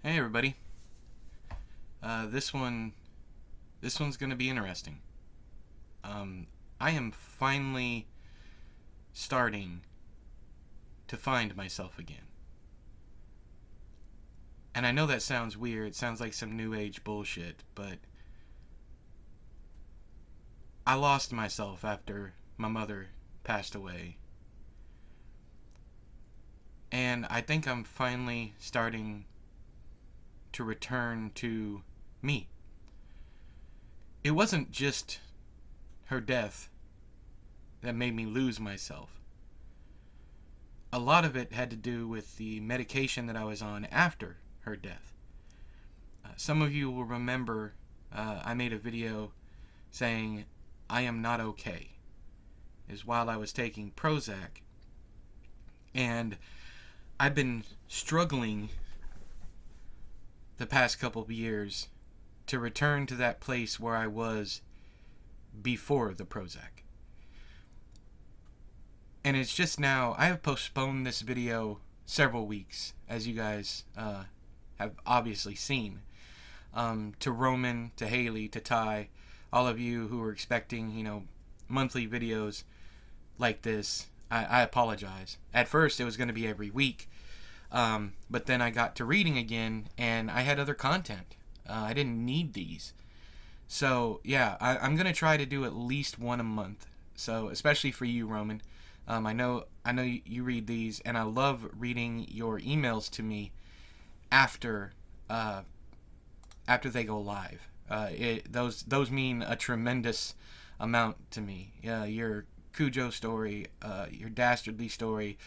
Hey everybody. This one's gonna be interesting. Um, I am finally starting to find myself again, and I know that sounds weird. It sounds like some new age bullshit, but I lost myself after my mother passed away, and I think I'm finally starting to return to me. It wasn't just her death that made me lose myself. A lot of it had to do with the medication that I was on after her death. Some of you will remember I made a video saying I am not okay, is while I was taking Prozac, and I've been struggling the past couple of years to return to that place where I was before the Prozac. And it's just now, I have postponed this video several weeks, as you guys have obviously seen. To Roman, to Haley, to Ty, all of you who are expecting, monthly videos like this, I apologize. At first, it was going to be every week, but then I got to reading again, and I had other content. I didn't need these. So, yeah, I'm going to try to do at least one a month. So, especially for you, Roman. I know you read these, and I love reading your emails to me after they go live. Those mean a tremendous amount to me. Your Cujo story, your Dastardly story,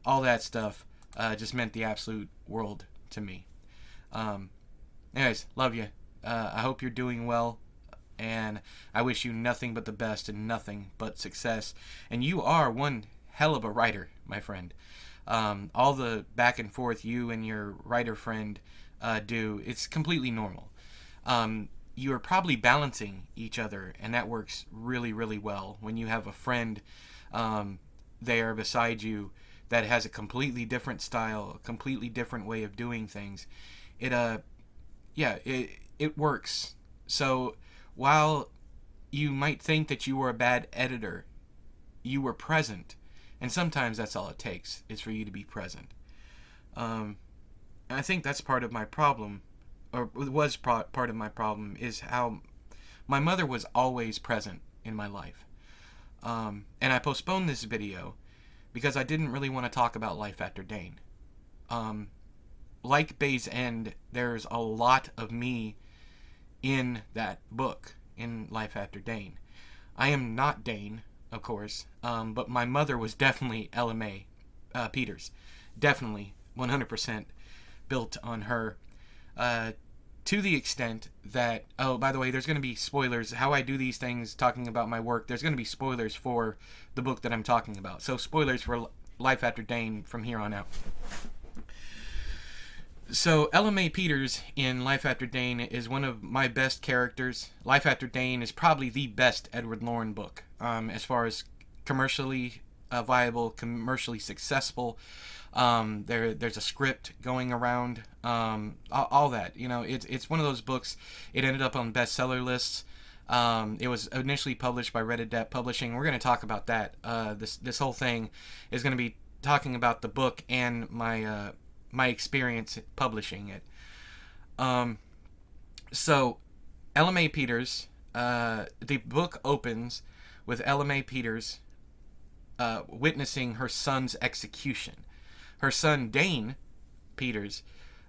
all that stuff just meant the absolute world to me. Anyways, love you. I hope you're doing well, and I wish you nothing but the best and nothing but success. And you are one hell of a writer, my friend. All the back and forth you and your writer friend do, it's completely normal. You are probably balancing each other, and that works really, really well when you have a friend there beside you that has a completely different style, a completely different way of doing things. It works. So while you might think that you were a bad editor, you were present, and sometimes that's all it takes, is for you to be present. And I think that's part of my problem, or was part of my problem, is how my mother was always present in my life. And I postponed this video because I didn't really want to talk about life after DANE. Like Bay's End, there's a lot of me in that book, in Life After DANE. I am not DANE, of course, but my mother was definitely LMA Peters. Definitely, 100% built on her. To the extent that, oh, by the way, there's going to be spoilers. How I do these things, talking about my work, there's going to be spoilers for the book that I'm talking about. So spoilers for Life After DANE from here on out. So LMA Peters in Life After DANE is one of my best characters. Life After DANE is probably the best Edward Lorn book, as far as commercially viable, commercially successful. There's a script going around, all that. It's one of those books. It ended up on bestseller lists. It was initially published by Red Adept Publishing. We're going to talk about that. This whole thing is going to be talking about the book and my experience publishing it. So LMA Peters, the book opens with LMA Peters witnessing her son's execution. Her son, DANE Peters,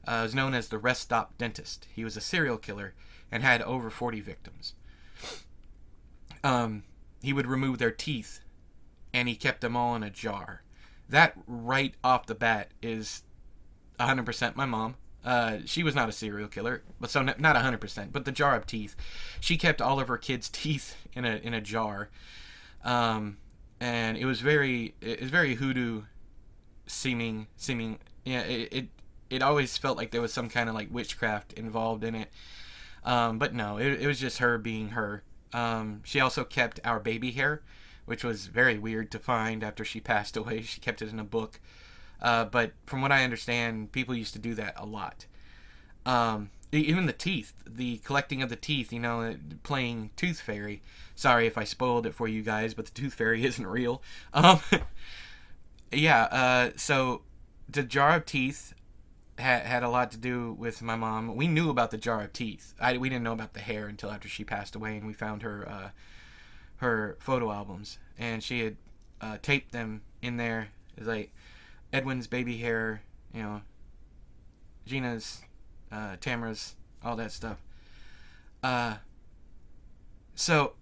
is known as the Rest Stop Dentist. He was a serial killer and had over 40 victims. He would remove their teeth, and he kept them all in a jar. That, right off the bat, is 100% my mom. She was not a serial killer, but so not 100%, but the jar of teeth. She kept all of her kids' teeth in a jar, and it was very hoodoo seeming. Yeah, it always felt like there was some kind of like witchcraft involved in it, but no, it was just her being her. She also kept our baby hair, which was very weird to find after she passed away. She kept it in a book. But from what I understand, people used to do that a lot. Even the teeth, the collecting of the teeth, playing Tooth Fairy. Sorry if I spoiled it for you guys, but the Tooth Fairy isn't real. Yeah, so the jar of teeth had a lot to do with my mom. We knew about the jar of teeth. We didn't know about the hair until after she passed away, and we found her photo albums, and she had taped them in there. It was like Edwin's baby hair, Gina's, Tamara's, all that stuff. So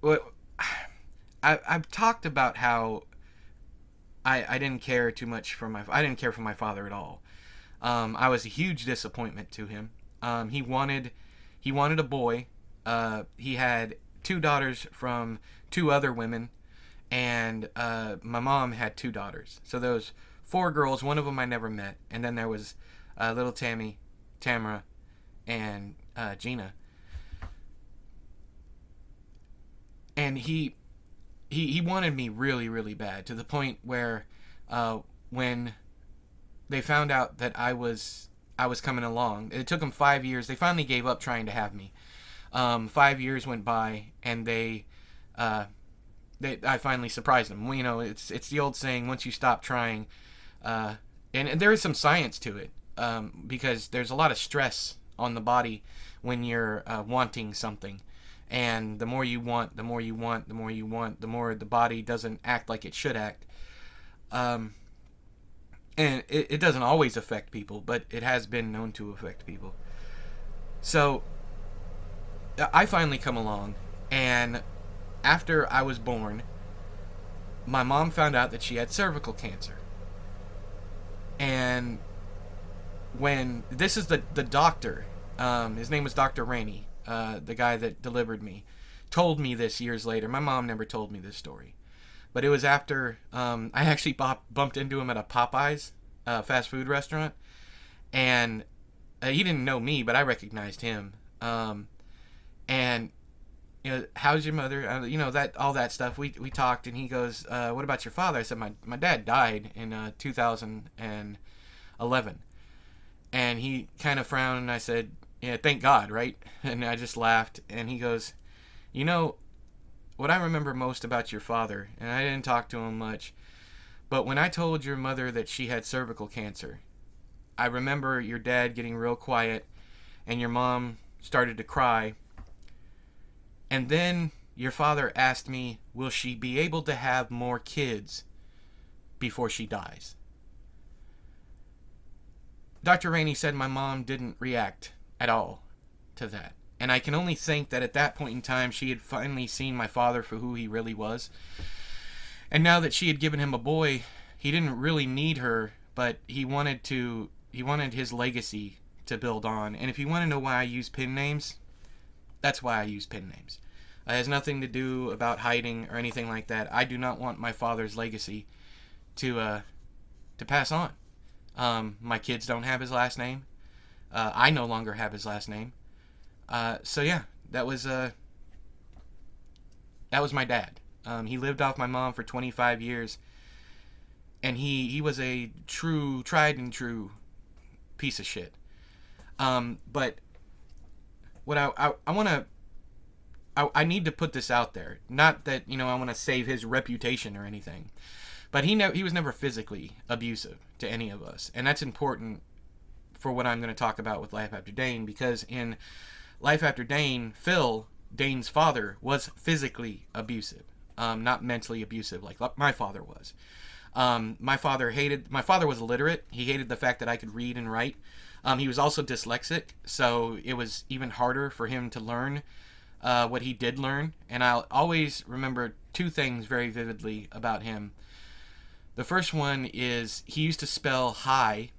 what I've talked about how I didn't care too much I didn't care for my father at all. I was a huge disappointment to him. He wanted a boy. He had 2 daughters from 2 other women, and my mom had 2 daughters. So there was 4 girls. One of them I never met, and then there was little Tamara, and Gina. And he wanted me really, really bad, to the point where when they found out that I was coming along, it took them 5 years. They finally gave up trying to have me. 5 years went by, and I finally surprised them. It's the old saying, once you stop trying, and there is some science to it, because there's a lot of stress on the body when you're wanting something. And the more you want, the more the body doesn't act like it should act. And it doesn't always affect people, but it has been known to affect people. So I finally come along, and after I was born, my mom found out that she had cervical cancer. And when this is the doctor, his name was Dr. Rainey, the guy that delivered me, told me this years later. My mom never told me this story, but it was after I actually bumped into him at a Popeyes fast food restaurant, and he didn't know me, but I recognized him. And how's your mother? That all that stuff. We talked, and he goes, "What about your father?" I said, "My dad died in 2011," and he kind of frowned, and I said, "Yeah, thank God, right?" And I just laughed, and he goes, what I remember most about your father, and I didn't talk to him much, but when I told your mother that she had cervical cancer, I remember your dad getting real quiet, and your mom started to cry, and then your father asked me, will she be able to have more kids before she dies? Dr. Rainey said my mom didn't react at all to that. And I can only think that at that point in time, she had finally seen my father for who he really was. And now that she had given him a boy, he didn't really need her, but he wanted his legacy to build on. And if you want to know why I use pen names, that's why I use pen names. It has nothing to do about hiding or anything like that. I do not want my father's legacy to pass on. My kids don't have his last name. I no longer have his last name. So yeah, that was my dad. He lived off my mom for 25 years, and he was a tried and true piece of shit. But what I need to put this out there. Not that I want to save his reputation or anything, but he was never physically abusive to any of us, and that's important for what I'm going to talk about with Life After Dane, because in Life After Dane, Phil, Dane's father, was physically abusive, not mentally abusive like my father was. My father was illiterate. He hated the fact that I could read and write. He was also dyslexic, so it was even harder for him to learn what he did learn. And I'll always remember 2 things very vividly about him. The first one is he used to spell high,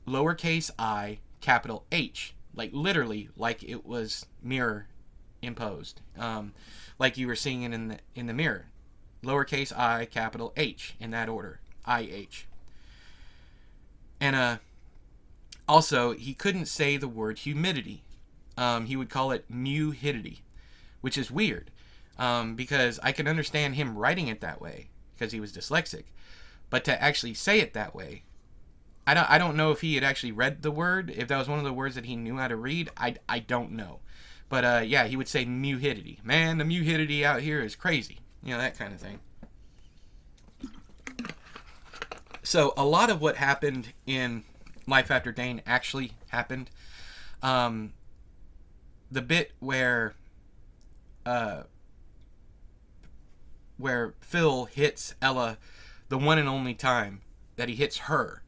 lowercase I, capital H, like literally, like it was mirror imposed, like you were seeing it in the mirror. Lowercase I, capital H, in that order, IH. And also, he couldn't say the word humidity. He would call it mu-hidity, which is weird, because I can understand him writing it that way because he was dyslexic, but to actually say it that way, I don't know if he had actually read the word, if that was one of the words that he knew how to read. I don't know. But yeah, he would say muhidity. Man, the muhidity out here is crazy. You know, that kind of thing. So a lot of what happened in Life After Dane actually happened. The bit where Phil hits Ella the one and only time that he hits her,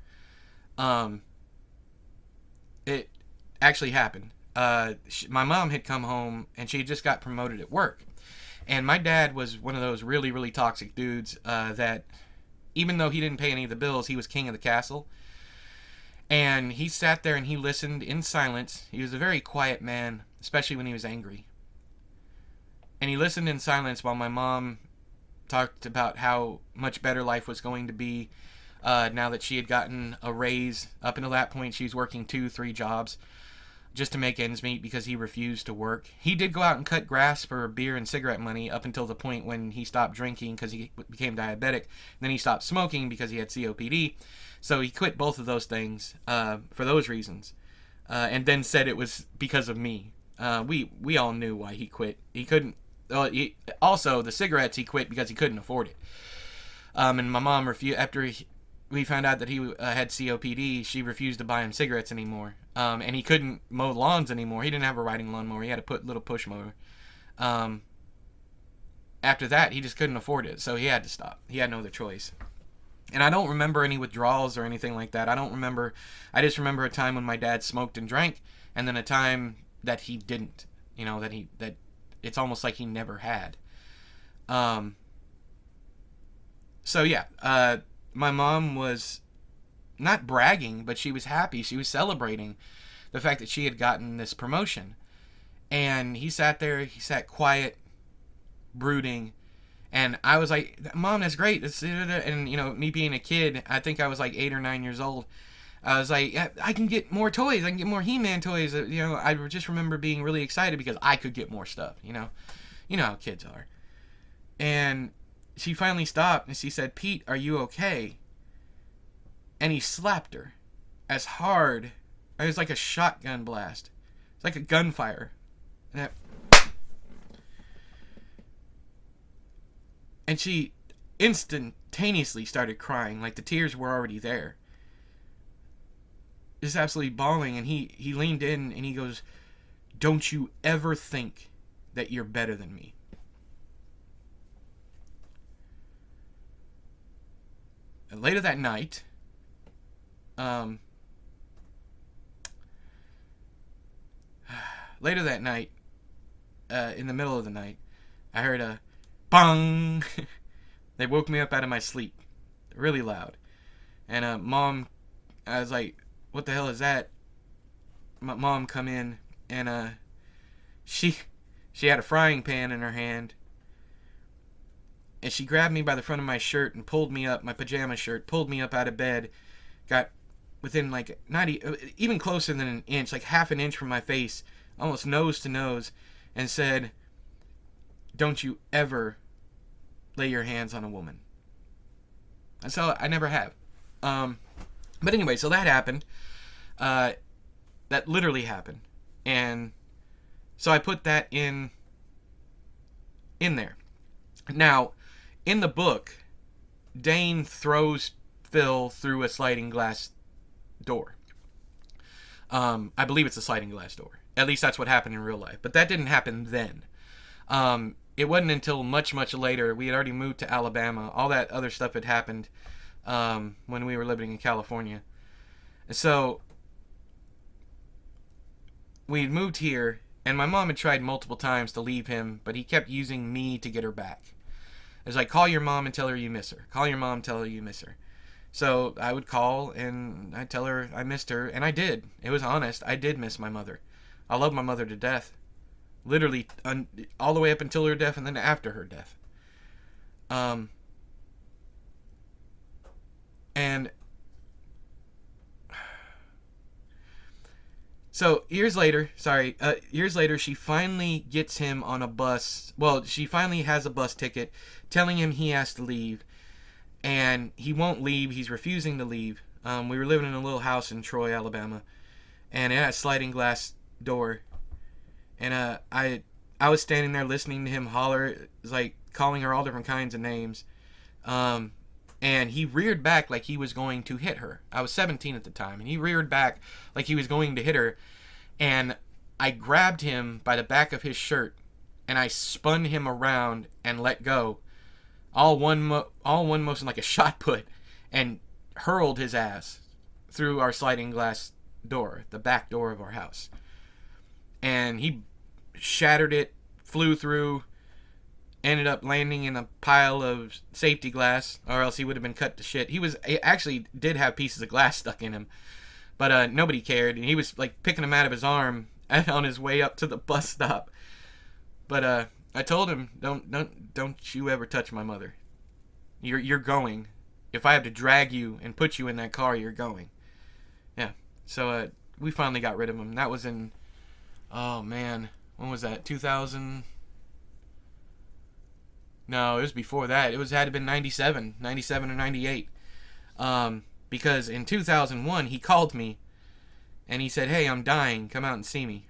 it actually happened. My mom had come home and she just got promoted at work. And my dad was one of those really, really toxic dudes that even though he didn't pay any of the bills, he was king of the castle. And he sat there and he listened in silence. He was a very quiet man, especially when he was angry. And he listened in silence while my mom talked about how much better life was going to be now that she had gotten a raise. Up until that point, she was working 2-3 jobs just to make ends meet because he refused to work. He did go out and cut grass for beer and cigarette money up until the point when he stopped drinking because he became diabetic. Then he stopped smoking because he had COPD. So he quit both of those things for those reasons. And then said it was because of me. We all knew why he quit. He couldn't... also, the cigarettes he quit because he couldn't afford it. And my mom refused... After we found out that he had COPD, she refused to buy him cigarettes anymore. And he couldn't mow lawns anymore. He didn't have a riding lawnmower. He had a little push mower. After that, he just couldn't afford it. So he had to stop. He had no other choice. And I don't remember any withdrawals or anything like that. I just remember a time when my dad smoked and drank, and then a time that he didn't. You know, that it's almost like he never had. So yeah, my mom was not bragging, but she was happy. She was celebrating the fact that she had gotten this promotion. And he sat there, quiet, brooding. And I was like, Mom, that's great. And, you know, me being a kid, I think I was like 8 or 9 years old. I was like, I can get more toys. I can get more He-Man toys. You know, I just remember being really excited because I could get more stuff, you know. You know how kids are. And she finally stopped and she said, Pete, are you okay? And he slapped her as hard. It was like a shotgun blast. It's like a gunfire. And she instantaneously started crying, like the tears were already there. Just absolutely bawling, and he leaned in and he goes, don't you ever think that you're better than me. And later that night, in the middle of the night, I heard a bang. They woke me up out of my sleep, really loud. And Mom, I was like, "What the hell is that?" My mom come in, and she had a frying pan in her hand, and she grabbed me by the front of my shirt and pulled me up, my pajama shirt, pulled me up out of bed, got within like even closer than an inch, like half an inch from my face, almost nose to nose, and said, don't you ever lay your hands on a woman. And so I never have. But anyway, so that happened. That literally happened. And so I put that in there. Now, in the book, Dane throws Phil through a sliding glass door. I believe it's a sliding glass door. At least that's what happened in real life. But that didn't happen then. It wasn't until much, much later. We had already moved to Alabama. All that other stuff had happened when we were living in California. And so we had moved here, and my mom had tried multiple times to leave him, but he kept using me to get her back. It was like, call your mom and tell her you miss her. Call your mom, tell her you miss her. So I would call, and I'd tell her I missed her, and I did. It was honest. I did miss my mother. I love my mother to death. Literally, all the way up until her death, and then after her death. And so years later, she finally gets him on a bus. Well, she finally has a bus ticket telling him he has to leave. And he won't leave. He's refusing to leave. We were living in a little house in Troy, Alabama, and it had a sliding glass door. And I was standing there listening to him holler, like calling her all different kinds of names. And he reared back like he was going to hit her. I was 17 at the time, and he reared back like he was going to hit her. And I grabbed him by the back of his shirt, and I spun him around and let go, all one motion like a shot put, and hurled his ass through our sliding glass door, the back door of our house. And he shattered it, flew through, ended up landing in a pile of safety glass, or else he would have been cut to shit. He actually did have pieces of glass stuck in him, but nobody cared, and he was like picking them out of his arm on his way up to the bus stop. But I told him, don't you ever touch my mother. You're going. If I have to drag you and put you in that car, you're going. Yeah. So we finally got rid of him. That was in, oh man, when was that? 2000. No, it was before that. It had to have been 97 or 98. Because in 2001, he called me, and he said, hey, I'm dying. Come out and see me.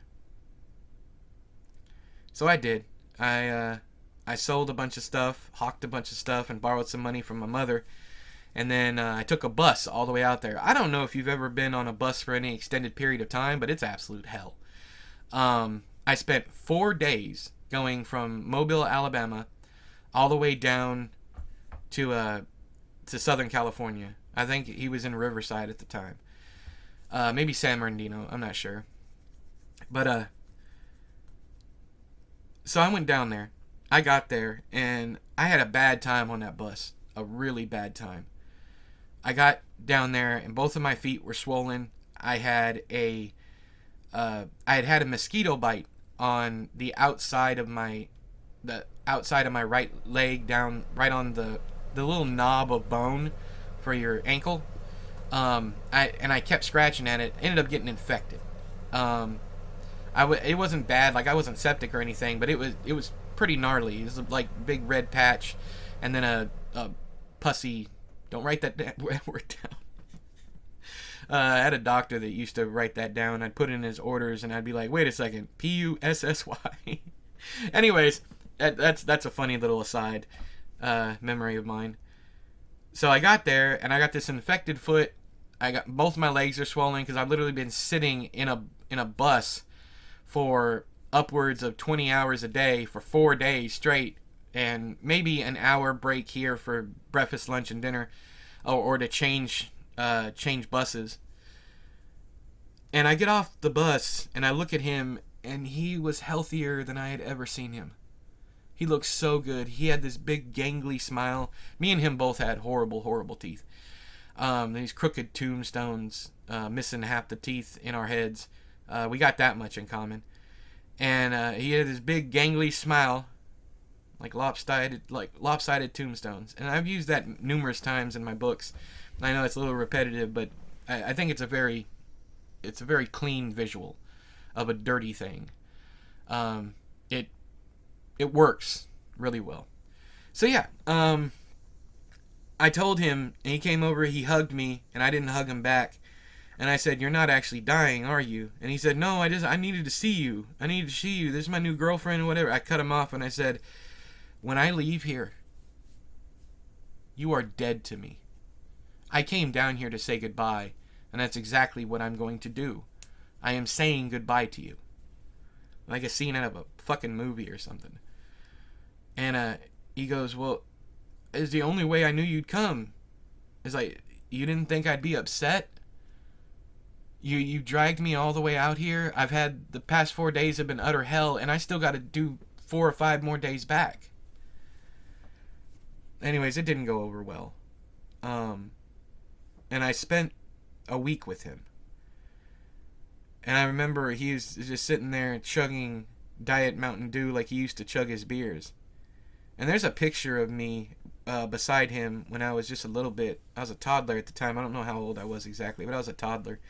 So I did. I sold a bunch of stuff, hawked a bunch of stuff, and borrowed some money from my mother. And then I took a bus all the way out there. I don't know if you've ever been on a bus for any extended period of time, but it's absolute hell. I spent 4 days going from Mobile, Alabama, all the way down to Southern California. I think he was in Riverside at the time. Maybe San Bernardino. I'm not sure. But so I went down there. I got there, and I had a bad time on that bus. A really bad time. I got down there, and both of my feet were swollen. I had had a mosquito bite on the outside of my right leg, down right on the little knob of bone for your ankle. I kept scratching at it. Ended up getting infected. It wasn't bad, like I wasn't septic or anything, but it was pretty gnarly. It was like big red patch, and then a pussy. Don't write that word down. I had a doctor that used to write that down. I'd put in his orders, and I'd be like, wait a second, Pussy. Anyways, that's a funny little aside memory of mine. So I got there, and I got this infected foot. I got both my legs are swollen because I've literally been sitting in a bus for upwards of 20 hours a day for 4 days straight, and maybe an hour break here for breakfast, lunch, and dinner, or to change buses. And I get off the bus, and I look at him, and he was healthier than I had ever seen him. He looked so good. He had this big gangly smile. Me and him both had horrible, horrible teeth. These crooked tombstones, missing half the teeth in our heads. We got that much in common. And he had this big gangly smile, like lopsided tombstones. And I've used that numerous times in my books. I know it's a little repetitive, but I think it's a very clean visual of a dirty thing. It works really well. So yeah, I told him, and he came over, he hugged me, and I didn't hug him back. And I said, "You're not actually dying, are you?" And he said, "No, I needed to see you. I needed to see you. This is my new girlfriend," or whatever. I cut him off, and I said, "When I leave here, you are dead to me. I came down here to say goodbye, and that's exactly what I'm going to do. I am saying goodbye to you." Like a scene out of a fucking movie or something. And he goes, "Well, it's the only way I knew you'd come." It's like, you didn't think I'd be upset? You dragged me all the way out here. I've had, the past 4 days have been utter hell, and I still got to do 4 or 5 more days back. Anyways, it didn't go over well. And I spent a week with him. And I remember he was just sitting there chugging Diet Mountain Dew like he used to chug his beers. And there's a picture of me beside him when I was just a little bit. I was a toddler at the time. I don't know how old I was exactly, but I was a toddler.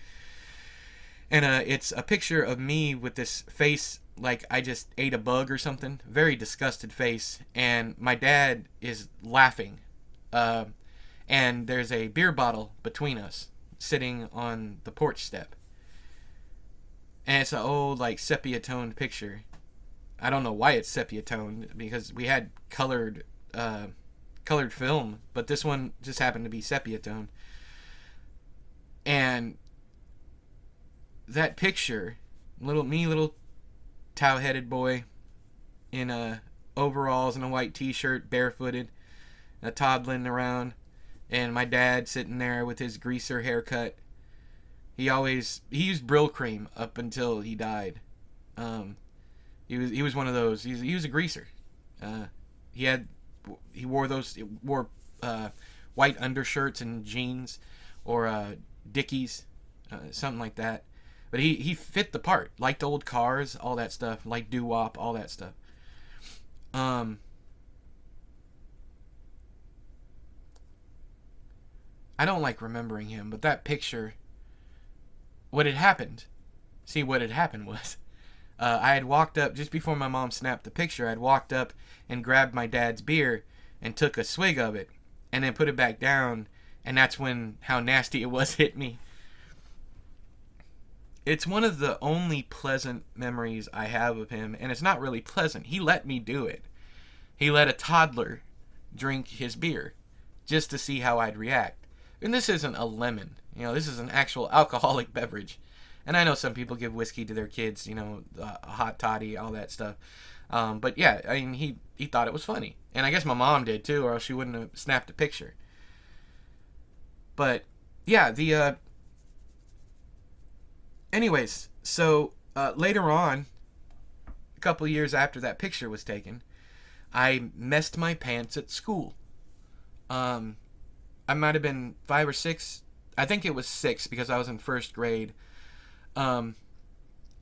And it's a picture of me with this face like I just ate a bug or something. Very disgusted face. And my dad is laughing. And there's a beer bottle between us. sitting on the porch step. And it's an old, like, sepia-toned picture. I don't know why it's sepia-toned, because we had colored film, but this one just happened to be sepia-toned. And that picture, little tow-headed boy in overalls and a white t-shirt, barefooted, toddling around, and my dad sitting there with his greaser haircut. He used Brill cream up until he died. He was one of those. He was a greaser. He wore white undershirts and jeans, or Dickies, something like that. But he fit the part. Liked old cars, all that stuff. Liked doo-wop, all that stuff. I don't like remembering him, but that picture, what had happened was, I had walked up, just before my mom snapped the picture, I'd walked up and grabbed my dad's beer and took a swig of it, and then put it back down, and that's when how nasty it was hit me. It's one of the only pleasant memories I have of him, and it's not really pleasant. He let me do it. He let a toddler drink his beer just to see how I'd react. And this isn't a lemon. This is an actual alcoholic beverage. And I know some people give whiskey to their kids, a hot toddy, all that stuff. But yeah, I mean, he thought it was funny. And I guess my mom did too, or else she wouldn't have snapped a picture. But yeah, anyways, so later on, a couple years after that picture was taken, I messed my pants at school. I might have been 5 or 6. I think it was 6 because I was in first grade. And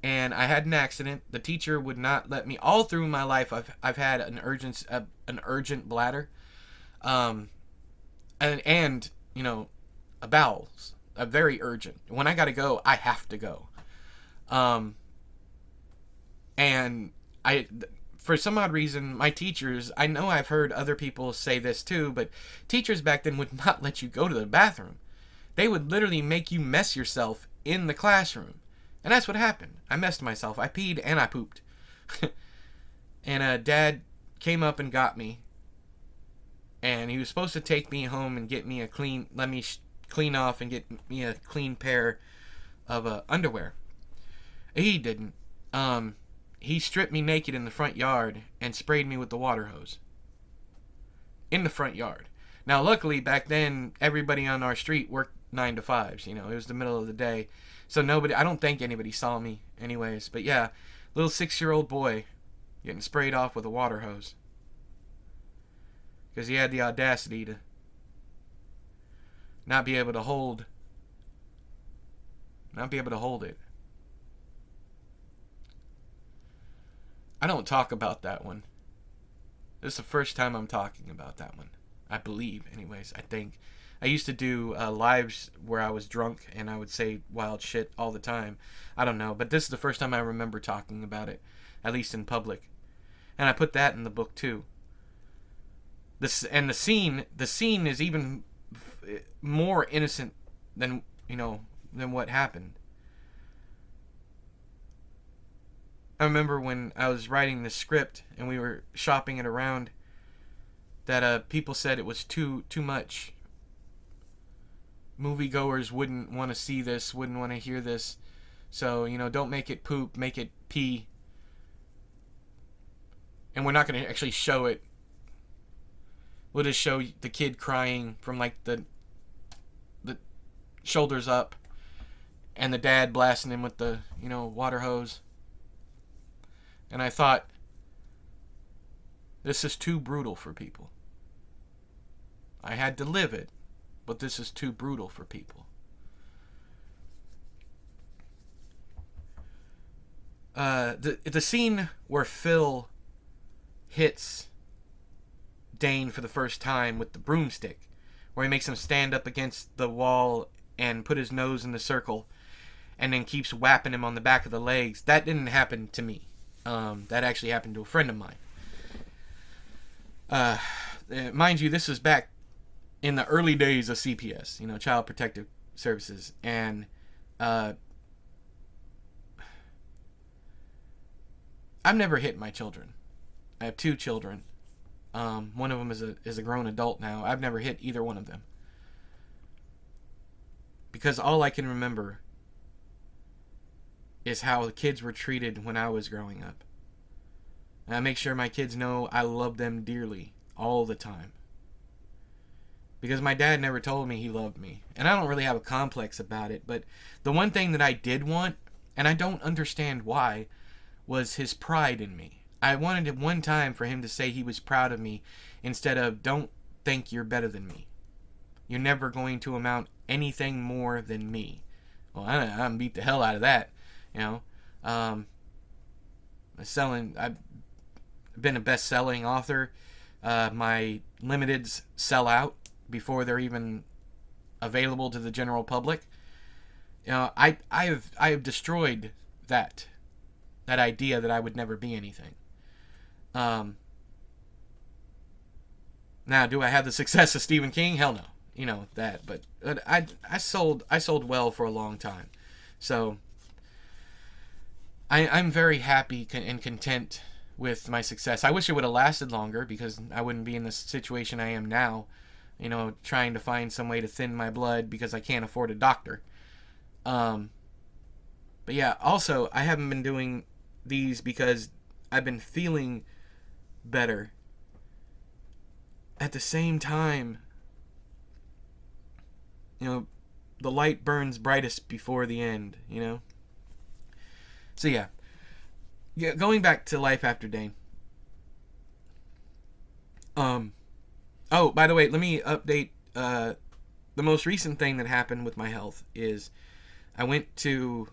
I had an accident. The teacher would not let me. All through my life, I've had an urgent bladder, and a bowels, a very urgent. When I gotta go, I have to go. And for some odd reason, my teachers, I know I've heard other people say this too, but teachers back then would not let you go to the bathroom. They would literally make you mess yourself in the classroom. And that's what happened. I messed myself. I peed and I pooped. And Dad came up and got me. And he was supposed to take me home and get me let me clean off and get me a clean pair of underwear. He didn't. He stripped me naked in the front yard and sprayed me with the water hose. In the front yard. Now, luckily, back then, everybody on our street worked 9 to 5s. It was the middle of the day. So I don't think anybody saw me anyways. But yeah, little 6-year-old boy getting sprayed off with a water hose. Because he had the audacity to not be able to hold it. I don't talk about that one. This is the first time I'm talking about that one. I believe, anyways, I think. I used to do lives where I was drunk and I would say wild shit all the time. I don't know, but this is the first time I remember talking about it, at least in public. And I put that in the book too. The scene is even more innocent than what happened. I remember when I was writing the script and we were shopping it around, that people said it was too much. Moviegoers wouldn't want to see this, wouldn't want to hear this. So, don't make it poop, make it pee. And we're not going to actually show it. We'll just show the kid crying from like the shoulders up, and the dad blasting him with the, water hose. And I thought, this is too brutal for people. I had to live it, but this is too brutal for people. The scene where Phil hits DANE for the first time with the broomstick, where he makes him stand up against the wall and put his nose in the circle, and then keeps whapping him on the back of the legs, that didn't happen to me. That actually happened to a friend of mine. Mind you, this was back in the early days of CPS, Child Protective services, and I've never hit my children. I have 2 children. One of them is a grown adult now. I've never hit either one of them, because all I can remember is how the kids were treated when I was growing up. And I make sure my kids know I love them dearly all the time, because my dad never told me he loved me, and I don't really have a complex about it. But the one thing that I did want, and I don't understand why, was his pride in me. I wanted him one time for him to say he was proud of me, instead of, don't think you're better than me. You're never going to amount anything more than me. Well, I'm beat the hell out of that, you know. I've been a best-selling author. My limiteds sell out before they're even available to the general public. You know, I have destroyed that idea that I would never be anything. Now, do I have the success of Stephen King? Hell no. You know that, but I sold well for a long time, so I'm very happy and content with my success. I wish it would have lasted longer, because I wouldn't be in the situation I am now, you know, trying to find some way to thin my blood because I can't afford a doctor. But yeah, also, I haven't been doing these because I've been feeling better. At the same time, you know, the light burns brightest before the end, you know? So yeah, going back to life after DANE. Oh, by the way, let me update. The most recent thing that happened with my health is I went to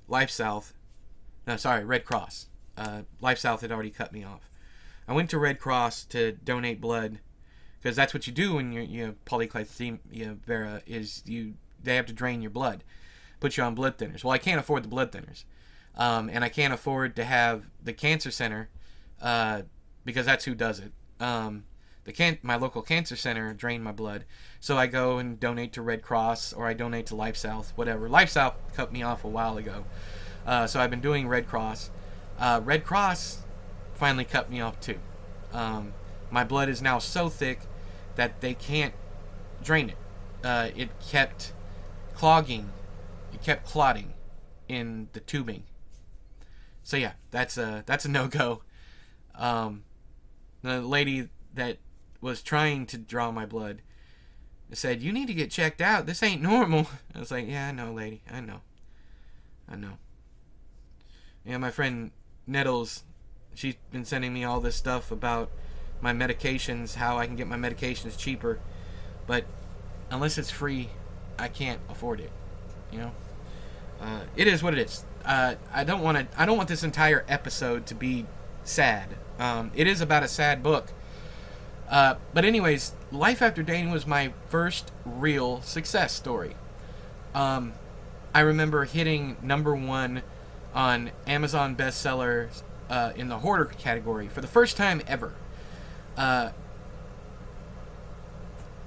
Red Cross. Life South had already cut me off. I went to Red Cross to donate blood, because that's what you do when you polycythemia vera, is they have to drain your blood, put you on blood thinners. Well, I can't afford the blood thinners, and I can't afford to have the cancer center, because that's who does it. My local cancer center drain my blood, so I go and donate to Red Cross, or I donate to Life South, whatever. Life South cut me off a while ago, so I've been doing Red Cross. Red Cross finally cut me off too. My blood is now so thick that they can't drain it. It kept clogging. It kept clotting in the tubing. So yeah, that's a no-go. The lady that was trying to draw my blood said, "You need to get checked out. This ain't normal." I was like, "Yeah, I know, lady. I know. Yeah, my friend Nettles, she's been sending me all this stuff about my medications, how I can get my medications cheaper, but unless it's free, I can't afford it. You know, it is what it is. I don't want this entire episode to be sad. It is about a sad book. But anyways, Life After DANE was my first real success story. I remember hitting #1 on Amazon bestsellers in the hoarder category for the first time ever.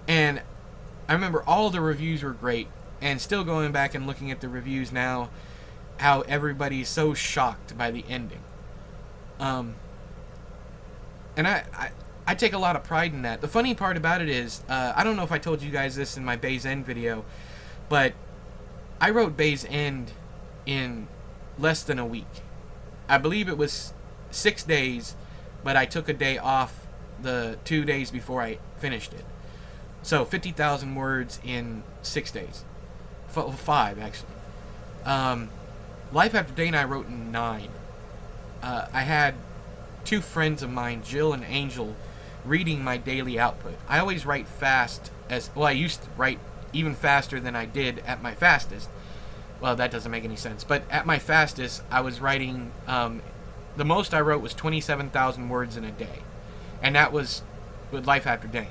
And I remember all the reviews were great, and still going back and looking at the reviews now, how everybody's so shocked by the ending. And I take a lot of pride in that. The funny part about it is, I don't know if I told you guys this in my Bay's End video, but I wrote Bay's End in less than a week. I believe it was 6 days, but I took a day off the 2 days before I finished it. So 50,000 words in 6 days. 5, actually. Life After DANE I wrote in 9. I had 2 friends of mine, Jill and Angel, reading my daily output. I always write fast I used to write even faster than I did at my fastest. Well, that doesn't make any sense. But at my fastest, I was writing, the most I wrote was 27,000 words in a day. And that was with Life After DANE.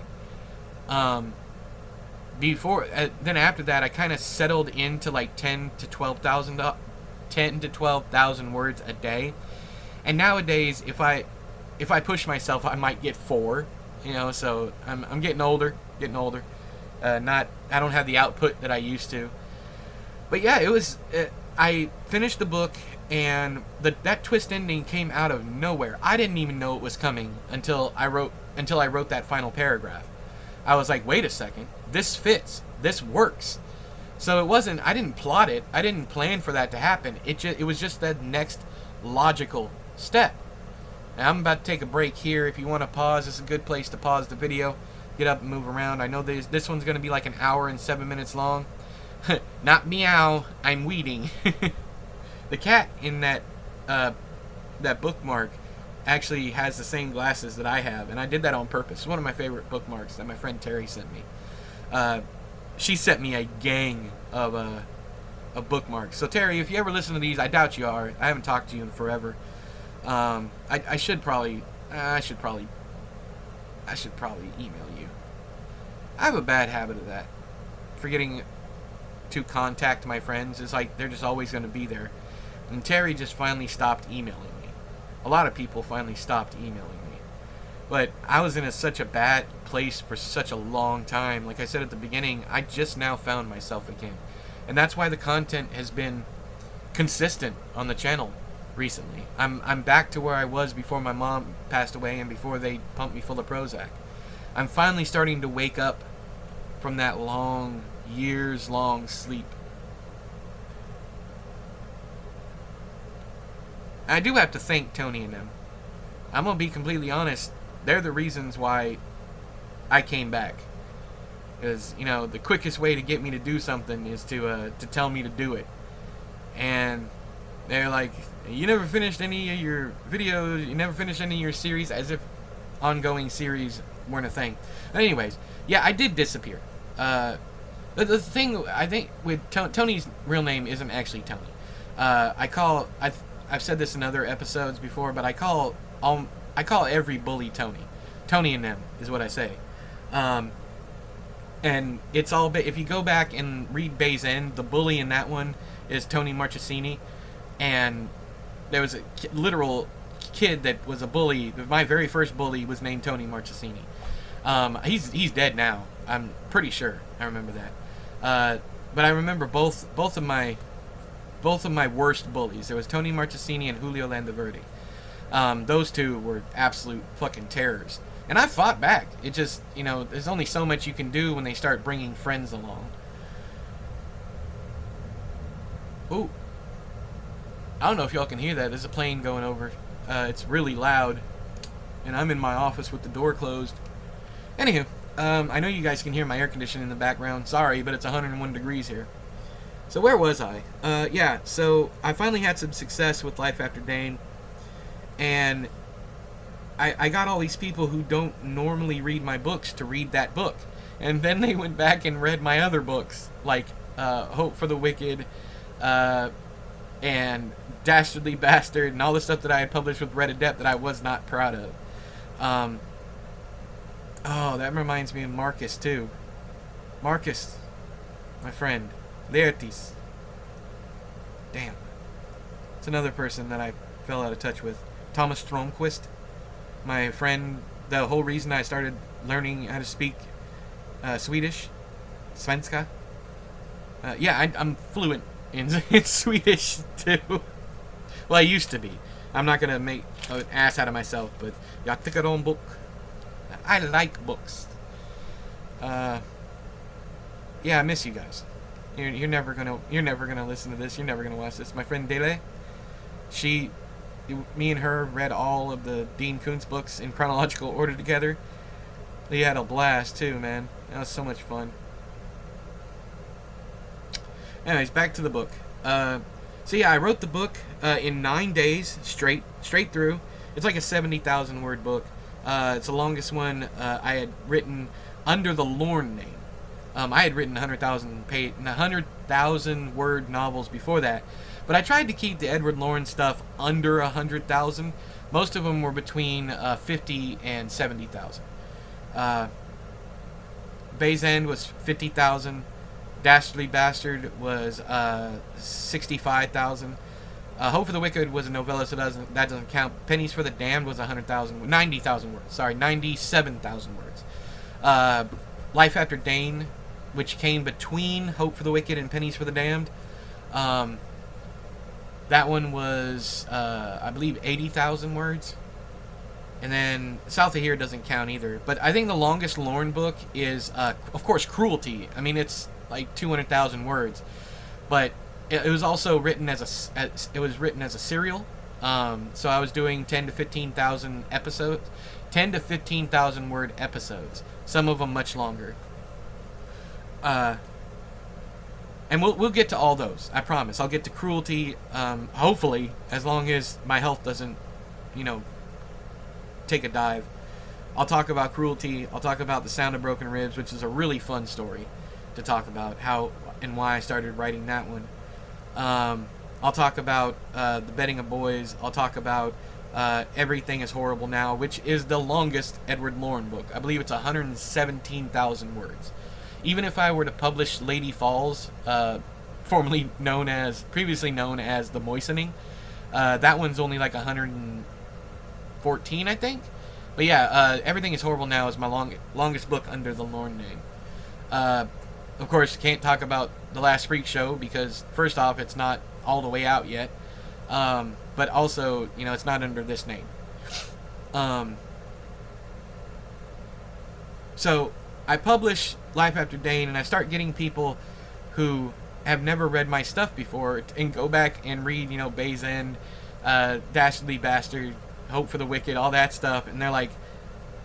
Then after that, I kind of settled into like 10 to 12,000 words a day. And nowadays, if I push myself, I might get 4. You know, so I'm getting older. I don't have the output that I used to. But yeah, it was. I finished the book, and that twist ending came out of nowhere. I didn't even know it was coming until I wrote that final paragraph. I was like, wait a second, this fits, this works. So it wasn't. I didn't plot it. I didn't plan for that to happen. It was just the next logical step. And I'm about to take a break here. If you want to pause, this is a good place to pause the video. Get up and move around. I know this one's going to be like an hour and 7 minutes long. Not meow, I'm weeding. The cat in that bookmark actually has the same glasses that I have, and I did that on purpose. It's one of my favorite bookmarks that my friend Terry sent me. She sent me a gang of bookmarks. So Terry, if you ever listen to these, I doubt you are. I haven't talked to you in forever. I should probably email you. I have a bad habit of that. Forgetting to contact my friends. It's like they're just always going to be there. And Terry just finally stopped emailing me. A lot of people finally stopped emailing me. But I was in such a bad place for such a long time. Like I said at the beginning, I just now found myself again. And that's why the content has been consistent on the channel recently. I'm back to where I was before my mom passed away and before they pumped me full of Prozac. I'm finally starting to wake up from that years-long sleep. I do have to thank Tony and them. I'm going to be completely honest. They're the reasons why I came back. Because, you know, the quickest way to get me to do something is to tell me to do it. And they're like, you never finished any of your videos, you never finished any of your series, as if ongoing series weren't a thing. But anyways, yeah, I did disappear. The thing, I think, with Tony's real name isn't actually Tony. I've said this in other episodes before, but I call every bully Tony. Tony and them is what I say. And it's all, if you go back and read Bay's End, the bully in that one is Tony Marchesini, and there was a literal kid that was a bully. My very first bully was named Tony Marchesini. He's dead now. I'm pretty sure. I remember that. But I remember both of my worst bullies. There was Tony Marchesini and Julio Landaverde. Those two were absolute fucking terrors. And I fought back. It just, you know, there's only so much you can do when they start bringing friends along. Ooh. I don't know if y'all can hear that. There's a plane going over. It's really loud. And I'm in my office with the door closed. Anywho, I know you guys can hear my air conditioning in the background. Sorry, but it's 101 degrees here. So where was I? Yeah, so I finally had some success with Life After DANE. And I got all these people who don't normally read my books to read that book. And then they went back and read my other books, like Hope for the Wicked, and Dastardly Bastard, and all the stuff that I had published with Red Adept that I was not proud of. Oh, that reminds me of Marcus, too. Marcus, my friend. Laertes. Damn. It's another person that I fell out of touch with. Thomas Stromquist. My friend, the whole reason I started learning how to speak Swedish. Svenska. Yeah, I'm fluent in Swedish, too. Well, I used to be. I'm not going to make an ass out of myself, but jag tycker om book. I like books. Yeah, I miss you guys. You're never gonna listen to this. You're never gonna watch this. My friend Dele, me and her read all of the Dean Koontz books in chronological order together. We had a blast too, man. That was so much fun. Anyways, back to the book. So yeah, I wrote the book in 9 days straight through. It's like a 70,000 word book. It's the longest one I had written under the Lorn name. I had written 100,000 word novels before that, but I tried to keep the Edward Lorn stuff under 100,000. Most of them were between 50 and 70,000. Bay's End was 50,000. Dastardly Bastard was 65,000. Hope for the Wicked was a novella, so that doesn't count. Pennies for the Damned was 90,000 words. Sorry, 97,000 words. Life After DANE which came between Hope for the Wicked and Pennies for the Damned. That one was, I believe, 80,000 words. And then South of Here doesn't count either. But I think the longest Lorn book is, of course, Cruelty. I mean, it's like 200,000 words. But it was also written as a serial. So I was doing 10 to 15,000 episodes, 10 to 15,000 word episodes. Some of them much longer. And we'll get to all those. I promise. I'll get to Cruelty. Hopefully, as long as my health doesn't, take a dive. I'll talk about Cruelty. I'll talk about The Sound of Broken Ribs, which is a really fun story to talk about, how and why I started writing that one. I'll talk about The Bedding of Boys. I'll talk about Everything is Horrible Now, which is the longest Edward Lorn book. I believe it's 117,000 words. Even if I were to publish Lady Falls, previously known as The Moistening, that one's only like 114, I think. But yeah, Everything is Horrible Now is my longest book under the Lorn name. Of course, can't talk about The Last Freak Show because, first off, it's not all the way out yet. But also, it's not under this name. So I publish Life After Dane, and I start getting people who have never read my stuff before and go back and read, Bay's End, Dastardly Bastard, Hope for the Wicked, all that stuff, and they're like,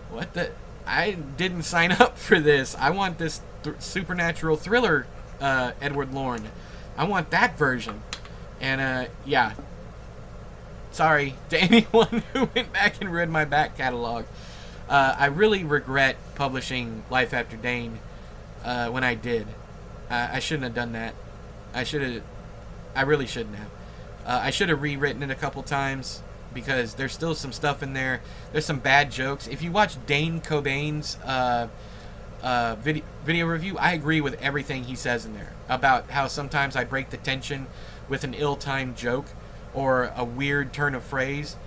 what the? I didn't sign up for this. I want this supernatural thriller Edward Lorn. I want that version. And, yeah. Sorry to anyone who went back and read my back catalog. I really regret publishing Life After Dane when I did. I shouldn't have done that. I really shouldn't have. I should have rewritten it a couple times because there's still some stuff in there. There's some bad jokes. If you watch Dane Cobain's video review, I agree with everything he says in there about how sometimes I break the tension with an ill-timed joke or a weird turn of phrase.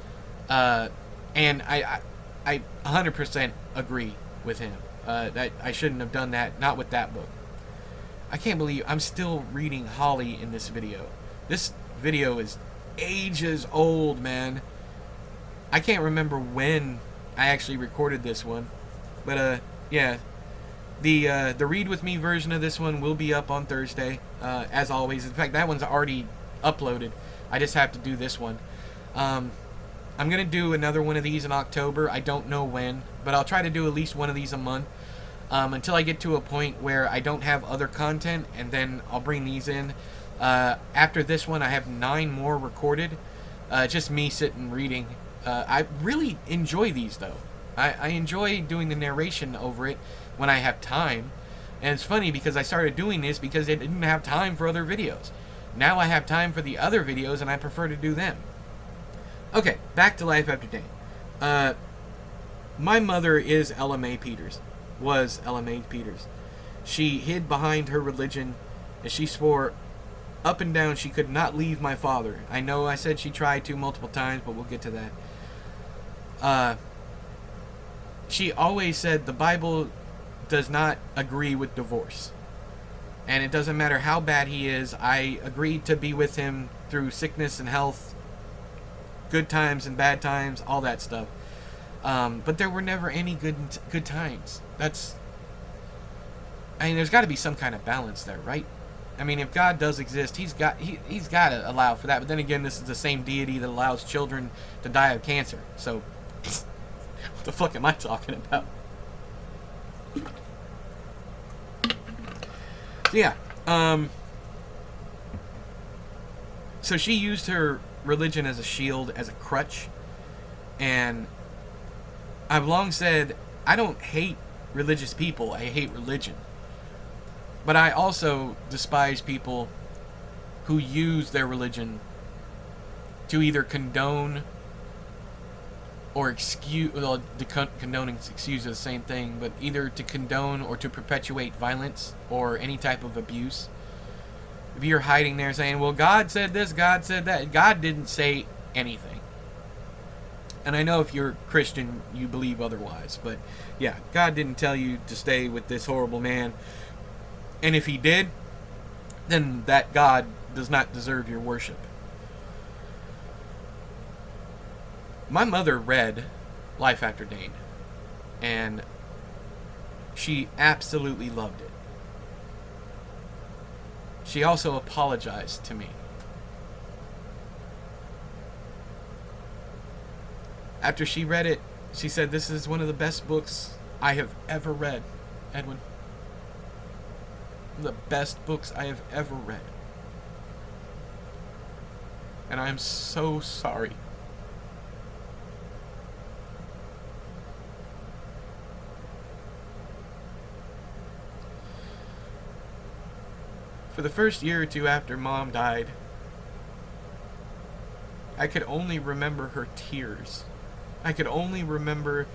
And I 100% agree with him. That I shouldn't have done that, not with that book. I can't believe I'm still reading Holly in this video. This video is ages old, man. I can't remember when I actually recorded this one. But, yeah. The Read With Me version of this one will be up on Thursday, as always. In fact, that one's already uploaded. I just have to do this one. I'm going to do another one of these in October. I don't know when, but I'll try to do at least one of these a month until I get to a point where I don't have other content, and then I'll bring these in. After this one, I have 9 more recorded. Just me sitting reading. I really enjoy these, though. I enjoy doing the narration over it when I have time. And it's funny because I started doing this because I didn't have time for other videos. Now I have time for the other videos, and I prefer to do them. Okay, back to Life After Dane. My mother is Ella Mae Peters. Was Ella Mae Peters. She hid behind her religion, and she swore up and down she could not leave my father. I know I said she tried to multiple times, but we'll get to that. She always said the Bible does not agree with divorce. And it doesn't matter how bad he is, I agreed to be with him through sickness and health, good times and bad times, all that stuff. But there were never any good times. There's got to be some kind of balance there, right? I mean, if God does exist, he's got to allow for that. But then again, this is the same deity that allows children to die of cancer. So, what the fuck am I talking about? So, yeah. So she used her religion as a shield, as a crutch. And I've long said, I don't hate religious people. I hate religion. But I also despise people who use their religion to either condone or excuse, well, condone and excuse are the same thing, but either to condone or to perpetuate violence or any type of abuse. If you're hiding there saying, well, God said this, God said that, God didn't say anything. And I know if you're Christian, you believe otherwise, but yeah, God didn't tell you to stay with this horrible man. And if he did, then that God does not deserve your worship. My mother read Life After DANE, and she absolutely loved it. She also apologized to me. After she read it, she said, "This is one of the best books I have ever read, Edwin. The best books I have ever read. And I am so sorry." For the first year or two after Mom died, I could only remember her tears. I could only remember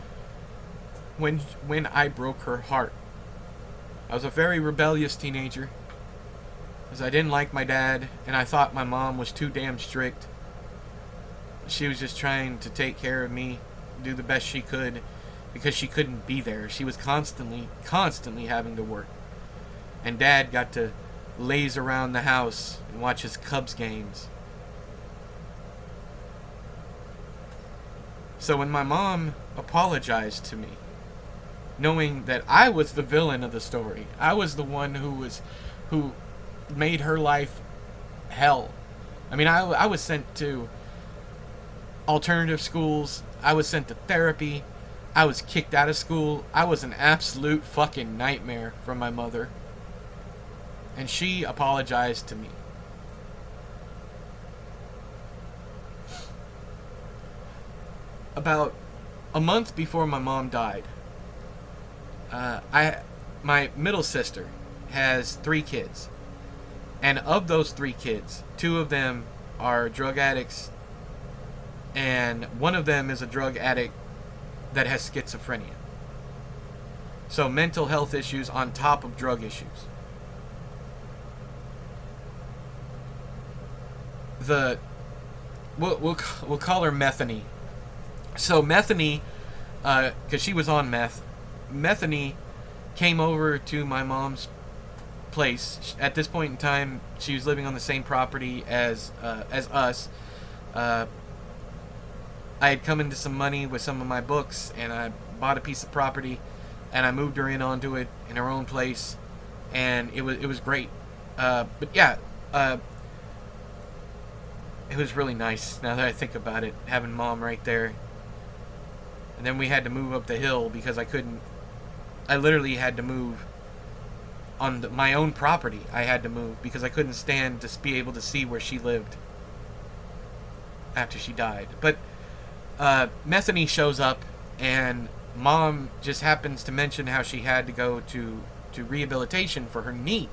when I broke her heart. I was a very rebellious teenager, because I didn't like my dad, and I thought my mom was too damn strict. She was just trying to take care of me, do the best she could, because she couldn't be there. She was constantly having to work. And Dad got to laze around the house and watch his Cubs games. So when my mom apologized to me, knowing that I was the villain of the story, I was the one who made her life hell. I mean, I was sent to alternative schools. I was sent to therapy. I was kicked out of school. I was an absolute fucking nightmare from my mother. And she apologized to me. About a month before my mom died, my middle sister has 3 kids. And of those 3 kids, 2 of them are drug addicts, and one of them is a drug addict that has schizophrenia. So mental health issues on top of drug issues. We'll call her Methany. So Methany, because she was on meth, Methany came over to my mom's place. At this point in time, she was living on the same property as us. I had come into some money with some of my books, and I bought a piece of property, and I moved her in onto it in her own place, and it was great. But yeah, it was really nice now that I think about it, having Mom right there. And then we had to move up the hill because I literally had to move on my own property. I had to move because I couldn't stand to be able to see where she lived after she died. But Methany shows up, and Mom just happens to mention how she had to go to rehabilitation for her knee,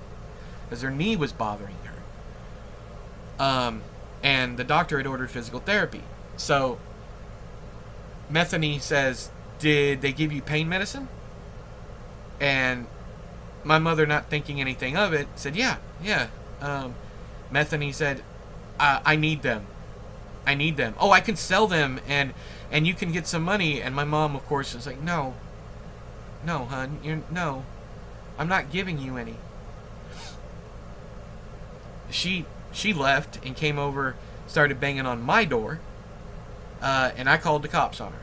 because her knee was bothering her. And the doctor had ordered physical therapy. So Methany says, "Did they give you pain medicine?" And my mother, not thinking anything of it, said, yeah. Methany said, I need them. Oh, I can sell them, and you can get some money. And my mom, of course, is like, no, hon, no, I'm not giving you any. She left and came over, started banging on my door, and I called the cops on her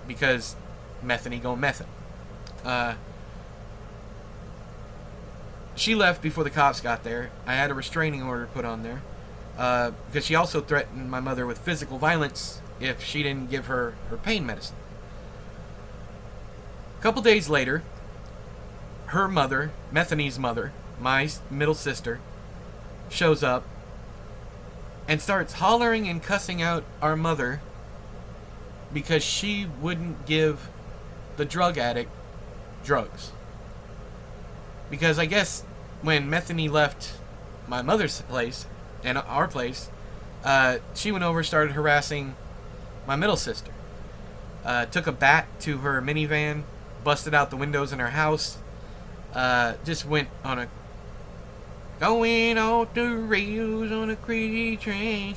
because Methany go methin'. She left before the cops got there. I had a restraining order put on there because she also threatened my mother with physical violence if she didn't give her pain medicine. A couple days later, her mother, Methany's mother, my middle sister, shows up and starts hollering and cussing out our mother because she wouldn't give the drug addict drugs. Because I guess when Methany left my mother's place and our place, she went over and started harassing my middle sister. Took a bat to her minivan, busted out the windows in her house, just went on a going off the rails on a crazy train.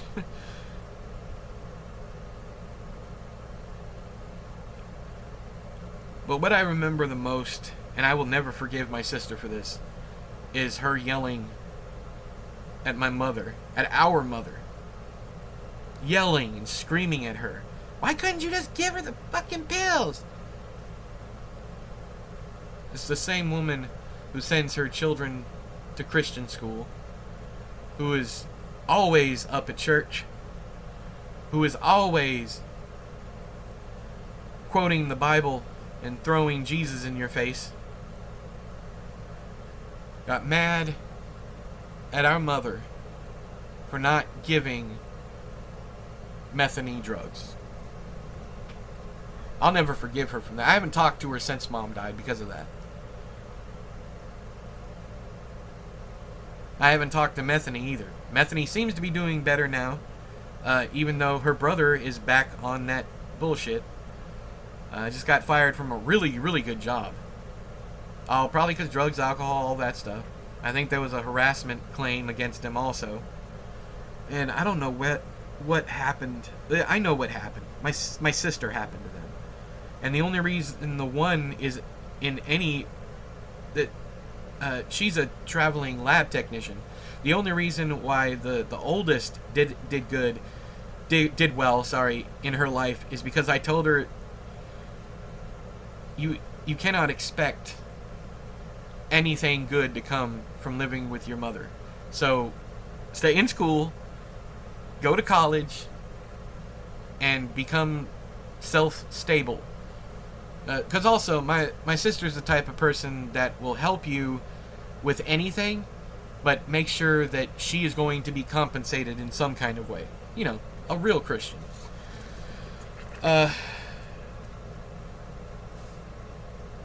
But what I remember the most, and I will never forgive my sister for this, is her yelling at my mother, at our mother. Yelling and screaming at her. Why couldn't you just give her the fucking pills? It's the same woman who sends her children to Christian school, who is always up at church, who is always quoting the Bible and throwing Jesus in your face, got mad at our mother for not giving methane drugs. I'll never forgive her from that. I haven't talked to her since Mom died because of that. I haven't talked to Methany either. Methany seems to be doing better now, even though her brother is back on that bullshit. Just got fired from a really, really good job. Probably because drugs, alcohol, all that stuff. I think there was a harassment claim against him also. And I don't know what happened. I know what happened. My sister happened to them. And the only reason the one is in any... that she's a traveling lab technician. The only reason why the oldest did well, in her life is because I told her you cannot expect anything good to come from living with your mother. So stay in school, go to college, and become self-stable. Because also, my sister's the type of person that will help you with anything, but make sure that she is going to be compensated in some kind of way. You know, a real Christian.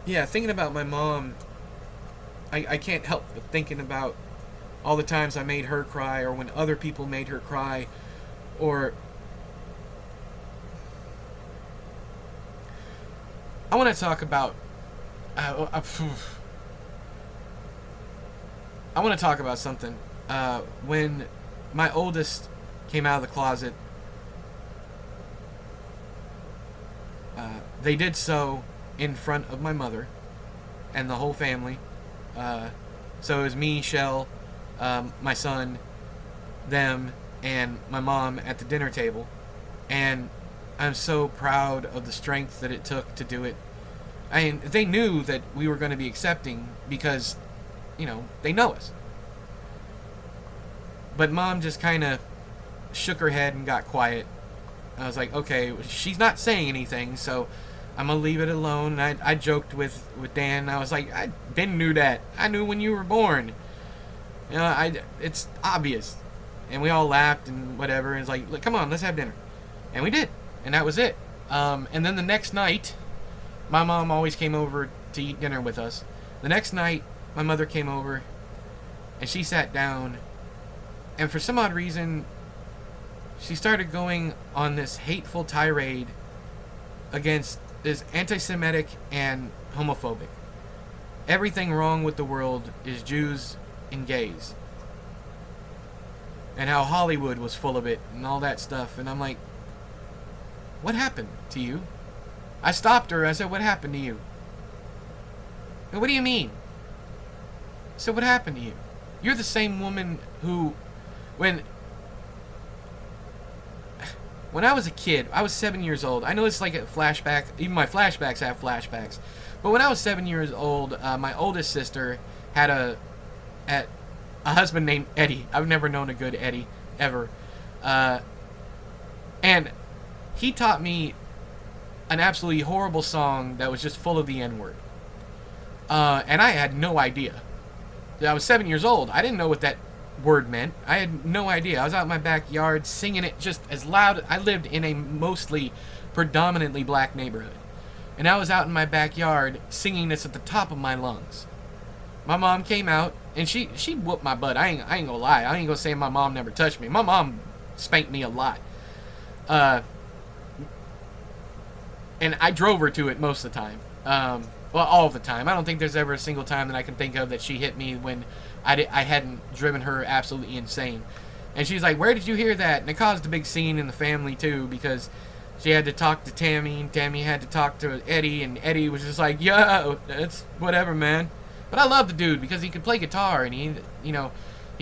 Yeah, thinking about my mom, I can't help but thinking about all the times I made her cry, or when other people made her cry, or... I want to talk about... I want to talk about something. When my oldest came out of the closet, they did so in front of my mother and the whole family. So it was me, Shell, my son, them, and my mom at the dinner table. And I'm so proud of the strength that it took to do it. I mean, they knew that we were going to be accepting because, you know, they know us. But Mom just kind of shook her head and got quiet. I was like, okay, she's not saying anything, so I'm going to leave it alone. And I joked with Dan. I was like, I didn't knew that. I knew when you were born. You know, it's obvious. And we all laughed and whatever. And it's like, look, come on, let's have dinner. And we did. And that was it. And then the next night, my mom always came over to eat dinner with us. The next night, my mother came over, and she sat down, and for some odd reason, she started going on this hateful tirade against this anti-Semitic and homophobic. Everything wrong with the world is Jews and gays. And how Hollywood was full of it and all that stuff. And I'm like, what happened to you? I stopped her. I said, what happened to you? And what do you mean? I said, what happened to you? You're the same woman who, when I was a kid, I was 7 years old. I know it's like a flashback. Even my flashbacks have flashbacks. But when I was 7 years old, my oldest sister had a husband named Eddie. I've never known a good Eddie, ever. And he taught me an absolutely horrible song that was just full of the N-word. And I had no idea. I was 7 years old. I didn't know what that word meant. I had no idea. I was out in my backyard singing it just as loud. I lived in a mostly predominantly black neighborhood. And I was out in my backyard singing this at the top of my lungs. My mom came out, and she whooped my butt. I ain't gonna lie. I ain't gonna say my mom never touched me. My mom spanked me a lot. And I drove her to it most of the time. Well, all the time. I don't think there's ever a single time that I can think of that she hit me when I hadn't driven her absolutely insane. And she's like, where did you hear that? And it caused a big scene in the family, too, because she had to talk to Tammy, and Tammy had to talk to Eddie, and Eddie was just like, yo, it's whatever, man. But I love the dude because he could play guitar, and he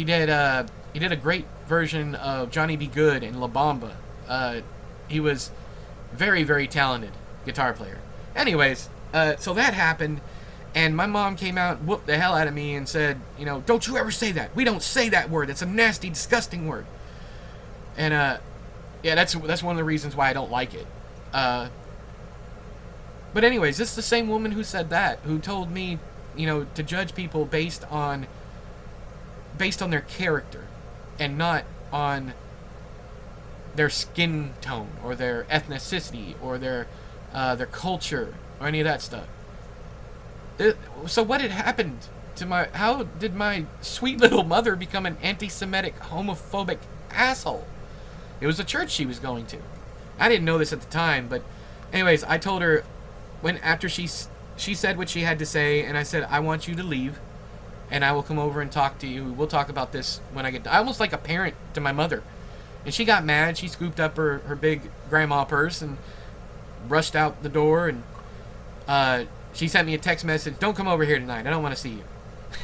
did a great version of Johnny B. Good in La Bamba. He was very, very talented guitar player. Anyways, so that happened, and my mom came out and whooped the hell out of me and said, don't you ever say that. We don't say that word. It's a nasty, disgusting word. And yeah, that's one of the reasons why I don't like it. But anyways, this is the same woman who said that, who told me, to judge people based on their character and not on their skin tone or their ethnicity or their culture or any of that stuff. So what had happened to how did my sweet little mother become an anti-Semitic, homophobic asshole? It was the church she was going to. I didn't know this at the time, but anyways, I told her after she said what she had to say, and I said, I want you to leave, and I will come over and talk to you. We'll talk about this when I get I almost like a parent to my mother. And she got mad. She scooped up her big grandma purse and rushed out the door, and she sent me a text message, don't come over here tonight. I don't want to see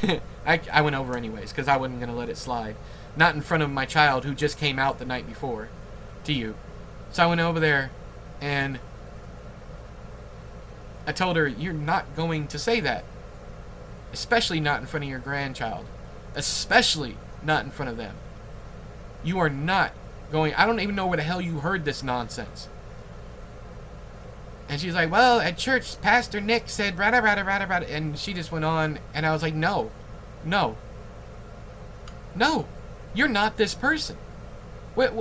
you. I went over anyways because I wasn't going to let it slide. Not in front of my child who just came out the night before to you. So I went over there, and I told her, you're not going to say that. Especially not in front of your grandchild. Especially not in front of them. You are not going... I don't even know where the hell you heard this nonsense. And she's like, well, at church, Pastor Nick said, rada, rada, rada, rada. And she just went on, and I was like, no. You're not this person. What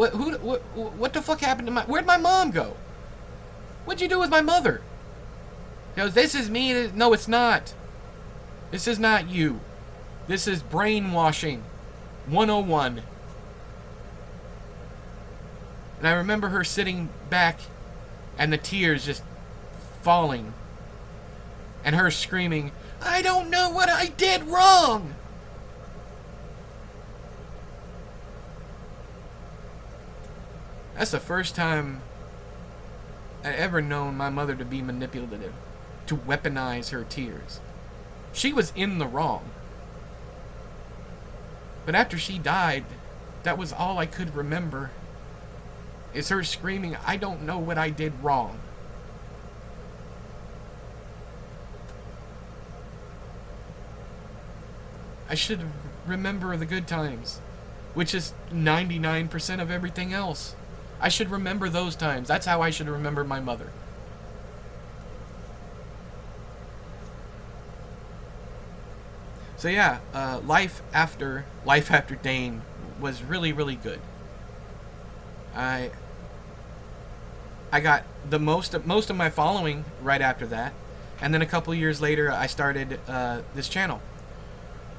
the fuck happened to where'd my mom go? What'd you do with my mother? She goes, this is me. No, it's not. This is not you. This is brainwashing 101. And I remember her sitting back and the tears just falling. And her screaming, I don't know what I did wrong. That's the first time I ever known my mother to be manipulative, to weaponize her tears. She was in the wrong. But after she died, that was all I could remember, is her screaming, I don't know what I did wrong. I should remember the good times, which is 99% of everything else. I should remember those times. That's how I should remember my mother. So yeah, life after DANE was really, really good. I got the most of my following right after that, and then a couple years later I started this channel.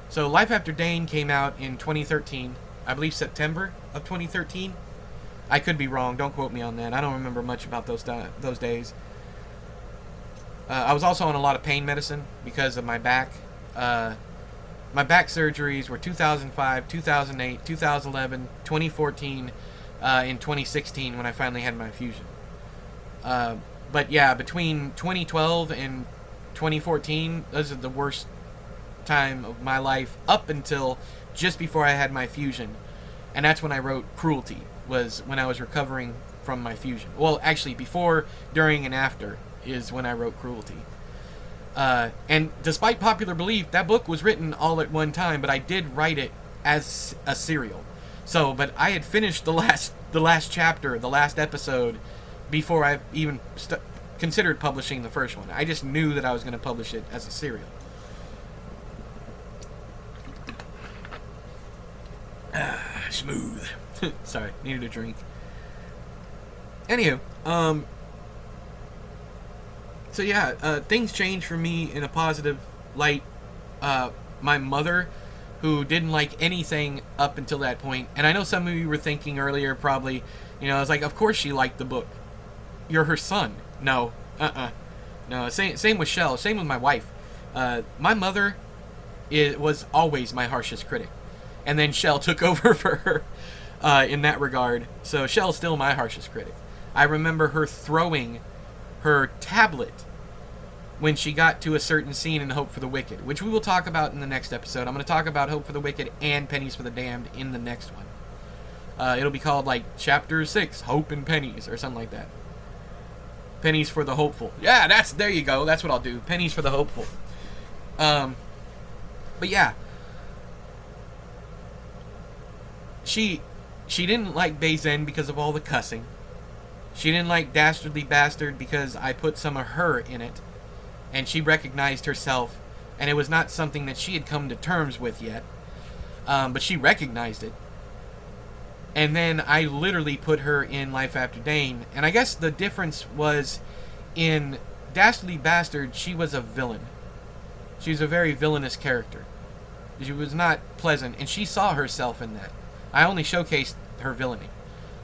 So Life After DANE came out in 2013, I believe September of 2013. I could be wrong, don't quote me on that. I don't remember much about those days. I was also on a lot of pain medicine because of my back. My back surgeries were 2005, 2008, 2011, 2014, in 2016 when I finally had my fusion. But yeah, between 2012 and 2014, those are the worst time of my life up until just before I had my fusion. And that's when I wrote Cruelty, was when I was recovering from my fusion. Well, actually, before, during, and after is when I wrote Cruelty. And despite popular belief, that book was written all at one time, but I did write it as a serial. So, but I had finished the last chapter, the last episode, before I even considered publishing the first one. I just knew that I was going to publish it as a serial. Smooth. Sorry, needed a drink. Anywho, so yeah, things changed for me in a positive light. My mother, who didn't like anything up until that point, and I know some of you were thinking earlier probably, I was like, of course she liked the book. You're her son. No, no. Same with Shell. Same with my wife. My mother was always my harshest critic, and then Shell took over for her in that regard. So Shell's still my harshest critic. I remember her throwing her tablet when she got to a certain scene in Hope for the Wicked, which we will talk about in the next episode. I'm going to talk about Hope for the Wicked and Pennies for the Damned in the next one. It'll be called like Chapter 6, Hope and Pennies, or something like that. Pennies for the Hopeful. Yeah, there you go. That's what I'll do. Pennies for the Hopeful. But yeah. She didn't like Dazen because of all the cussing. She didn't like Dastardly Bastard because I put some of her in it. And she recognized herself, and it was not something that she had come to terms with yet. But she recognized it. And then I literally put her in Life After Dane. And I guess the difference was in Dastardly Bastard, she was a villain. She was a very villainous character. She was not pleasant, and she saw herself in that. I only showcased her villainy.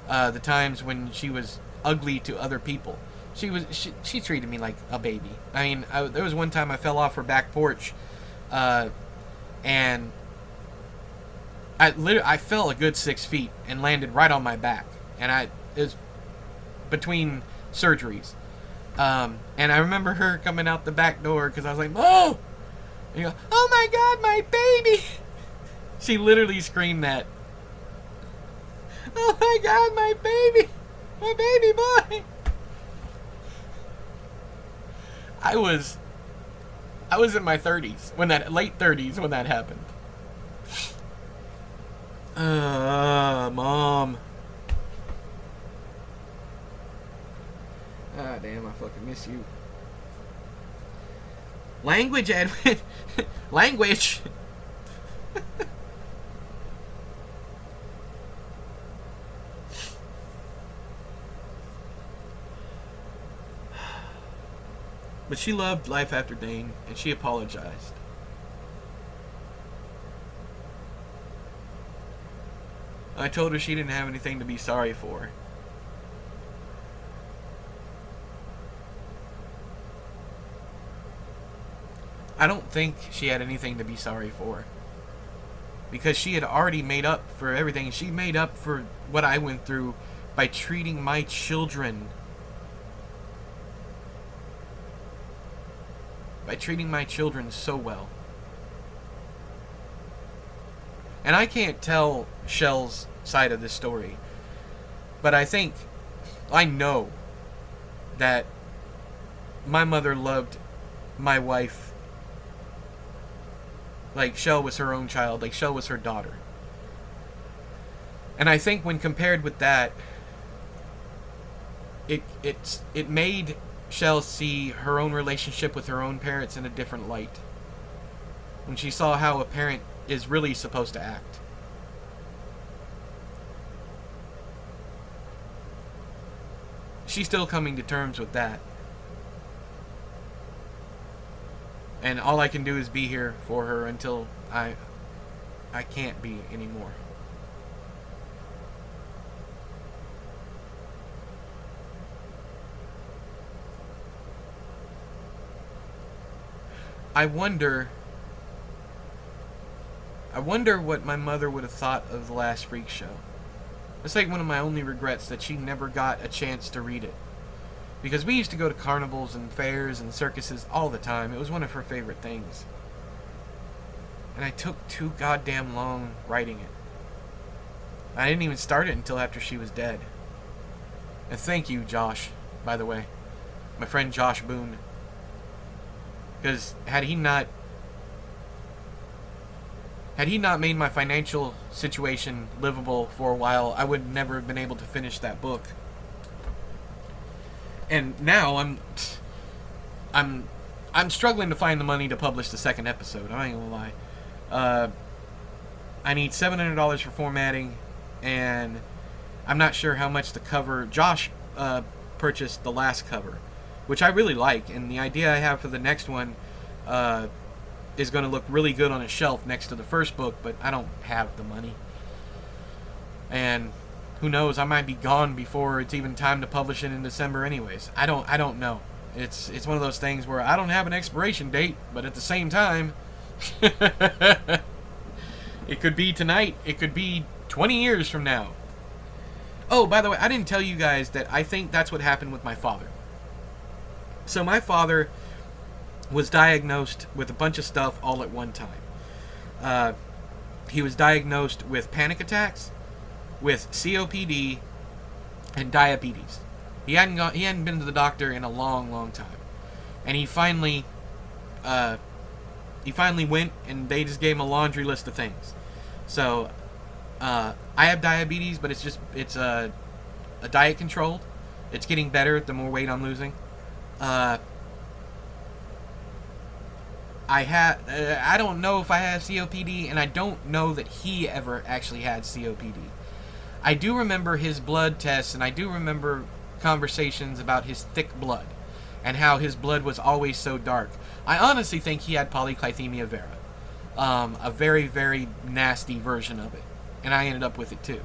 The times when she was ugly to other people. She treated me like a baby. I mean, there was one time I fell off her back porch, and I fell a good 6 feet and landed right on my back. And it was between surgeries. And I remember her coming out the back door because I was like, "Oh!" And you go, "Oh my God, my baby!" She literally screamed that. "Oh my God, my baby boy!" I was in my 30s late 30s when that happened. Mom. Ah, damn, I fucking miss you. Language, Edwin. Language. But she loved Life After Dane, and she apologized. I told her she didn't have anything to be sorry for. I don't think she had anything to be sorry for. Because she had already made up for everything. She made up for what I went through by treating my children. By treating my children so well. And I can't tell Shell's side of this story. But I know that my mother loved my wife like Shell was her own child, like Shell was her daughter. And I think when compared with that, it made Shell see her own relationship with her own parents in a different light. When she saw how a parent is really supposed to act. She's still coming to terms with that. And all I can do is be here for her until I can't be anymore. I wonder what my mother would have thought of the last Freak Show. It's like one of my only regrets that she never got a chance to read it. Because we used to go to carnivals and fairs and circuses all the time. It was one of her favorite things. And I took too goddamn long writing it. I didn't even start it until after she was dead. And thank you, Josh, by the way. My friend Josh Boone. Because had he not made my financial situation livable for a while, I would never have been able to finish that book. And now I'm struggling to find the money to publish the second episode. I ain't gonna lie. I need $700 for formatting, and I'm not sure how much the cover. Josh purchased the last cover, which I really like, and the idea I have for the next one is going to look really good on a shelf next to the first book, but I don't have the money. And who knows, I might be gone before it's even time to publish it in December anyways. I don't know. It's one of those things where I don't have an expiration date, but at the same time it could be tonight, it could be 20 years from now. Oh, by the way, I didn't tell you guys that I think that's what happened with my father. So my father, was diagnosed with a bunch of stuff all at one time. He was diagnosed with panic attacks, with COPD, and diabetes. He hadn't been to the doctor in a long, long time, and he finally went, and they just gave him a laundry list of things. So I have diabetes, but it's a diet controlled. It's getting better the more weight I'm losing. I don't know if I have COPD, and I don't know that he ever actually had COPD. I do remember his blood tests, and I do remember conversations about his thick blood and how his blood was always so dark. I honestly think he had polycythemia vera, a very, very nasty version of it, and I ended up with it too.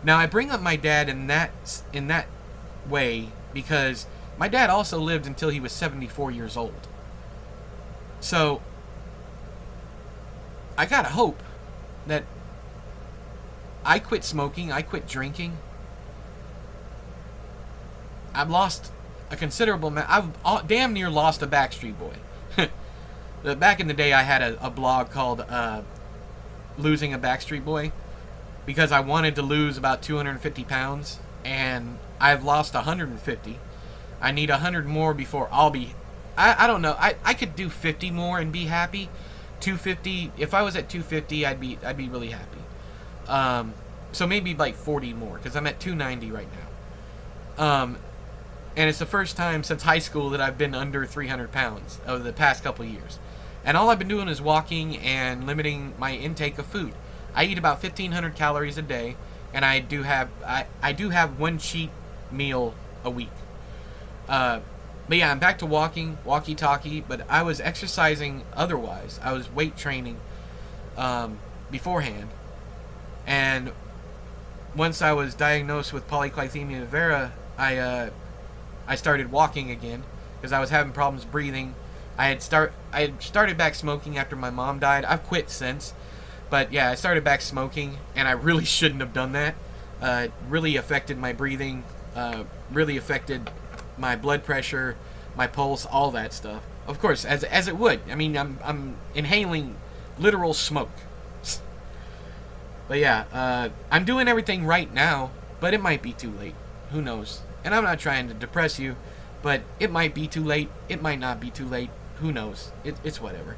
Now, I bring up my dad in that way because my dad also lived until he was 74 years old. So, I gotta hope that I quit smoking, I quit drinking. I've lost a considerable amount. I've damn near lost a Backstreet Boy. Back in the day, I had a blog called Losing a Backstreet Boy because I wanted to lose about 250 pounds, and I've lost 150. I need 100 more before I'll be... I don't know. I could do 50 more and be happy. 250. If I was at 250, I'd be really happy. So maybe like 40 more because I'm at 290 right now. And it's the first time since high school that I've been under 300 pounds over the past couple of years. And all I've been doing is walking and limiting my intake of food. I eat about 1,500 calories a day, and I do have one cheat meal a week. But yeah, I'm back to walking, walkie-talkie, but I was exercising otherwise. I was weight training beforehand. And once I was diagnosed with polycythemia vera, I started walking again because I was having problems breathing. I had started back smoking after my mom died. I've quit since. But yeah, I started back smoking, and I really shouldn't have done that. It really affected my breathing, really affected my blood pressure, my pulse, all that stuff. Of course, as it would. I mean, I'm inhaling literal smoke. But yeah, I'm doing everything right now, but it might be too late. Who knows? And I'm not trying to depress you, but it might be too late. It might not be too late. Who knows? It's whatever.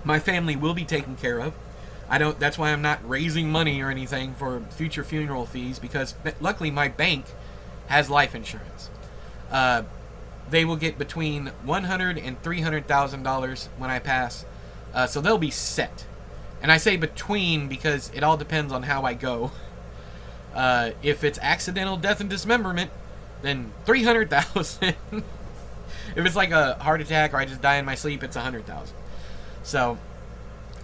My family will be taken care of. That's why I'm not raising money or anything for future funeral fees, because luckily my bank has life insurance. They will get between $100,000 and $300,000 when I pass, so they'll be set. And I say between because it all depends on how I go. If it's accidental death and dismemberment, then $300,000. If it's like a heart attack or I just die in my sleep, it's $100,000. So,